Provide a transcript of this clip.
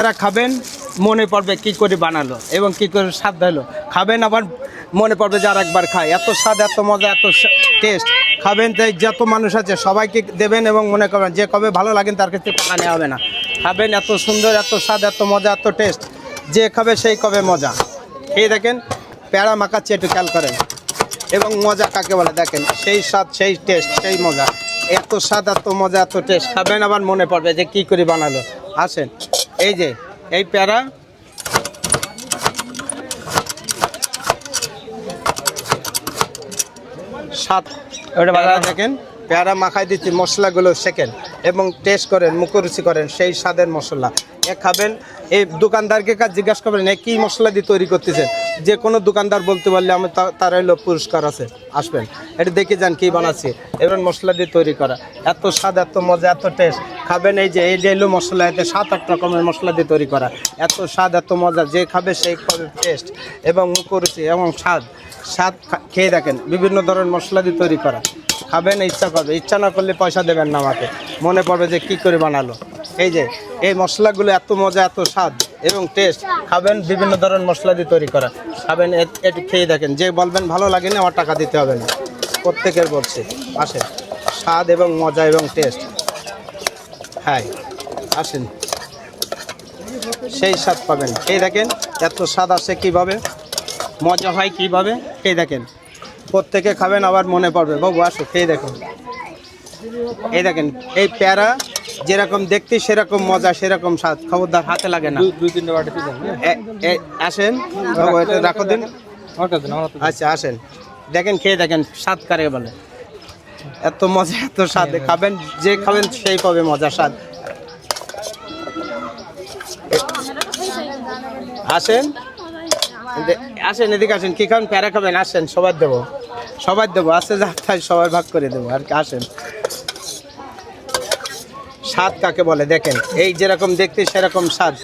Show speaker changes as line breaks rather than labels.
যারা খাবেন মনে পড়বে কি করে বানালো এবং কি করে স্বাদ হলো। খাবেন আবার মনে পড়বে যে আর একবার খায়। এত স্বাদ, এত মজা, এত টেস্ট। খাবেন তাই যত মানুষ আছে সবাইকে দেবেন এবং মনে করবেন যে কবে ভালো লাগেন তার কাছে টাকা নেওয়া হবে না। খাবেন, এত সুন্দর, এত স্বাদ, এত মজা, এত টেস্ট। যে খাবে সেই কবে মজা। এই দেখেন প্যাড়া মাখাচ্ছে, একটু খেয়াল করেন। এবং মজা কাকে বলে দেখেন, সেই স্বাদ, সেই টেস্ট, সেই মজা। এত স্বাদ, এত মজা, এত টেস্ট। খাবেন আবার মনে পড়বে যে কী করে বানালো। আসেন, এই যে এই প্যাড়া স্বাদ দেখেন, পেয়ারা মাখাই দিচ্ছি, মশলাগুলো শেখেন এবং টেস্ট করেন, মুখরুচি করেন সেই স্বাদের মশলা। এ খাবেন, এই দোকানদারকে কাজ জিজ্ঞাসা করবেন এ কী মশলা দিয়ে তৈরি করতেছেন। যে কোনো দোকানদার বলতে পারলে আমি তার হলো পুরস্কার আছে, আসবেন এটা দেখে যান কী বানাচ্ছি। এবার মশলা দিয়ে তৈরি করা, এত স্বাদ, এত মজা, এত টেস্ট। খাবেন, এই যে এলো মশলা, এতে 7-8 রকমের মশলা দিয়ে তৈরি করা। এত স্বাদ, এত মজা, যে খাবে সেই খাবে টেস্ট এবং মুখরুচি এবং স্বাদ। খেয়ে দেখেন, বিভিন্ন ধরনের মশলা দিয়ে তৈরি করা। খাবেন, ইচ্ছা করবে, ইচ্ছা না করলে পয়সা দেবেন না আমাকে, মনে পড়বে যে কী করে বানালো। এই যে এই মশলাগুলো এত মজা, এত স্বাদ এবং টেস্ট। খাবেন, বিভিন্ন ধরনের মশলা দিয়ে তৈরি করা। খাবেন, এটি খেয়ে দেখেন, যে বলবেন ভালো লাগেনি আমার টাকা দিতে হবে না। প্রত্যেকের বলছি, আসেন, স্বাদ এবং মজা এবং টেস্ট। হ্যাঁ, আসেন, সেই স্বাদ পাবেন। এই দেখেন এত স্বাদ আসে কীভাবে, মজা হয় কীভাবে। খেয়ে দেখেন, প্রত্যেকে খাবেন আবার মনে পড়বে। বাবু আসো, খেয়ে দেখুন। এই দেখেন এই প্যারা যেরকম দেখতে সেরকম মজা, সেরকম স্বাদ। খবরদার হাতে লাগে না। আসেন বাবু, এটা রাখো দিন। আচ্ছা আসেন, দেখেন, খেয়ে দেখেন স্বাদ কারে বলে। এত মজা, এত স্বাদ। খাবেন, যে খাবেন সেই পাবে মজা, স্বাদ। আসেন, আসেন, এদিকে আসেন। কী খাবেন? প্যারা খাবেন? আসেন, সবার দেবো, সবার দেবো। আসতে যাত্রায় সবার ভাগ করে দেবো আর কি। আসেন, স্বাদ কাকে বলে দেখেন, এই যেরকম দেখতে সেরকম স্বাদ।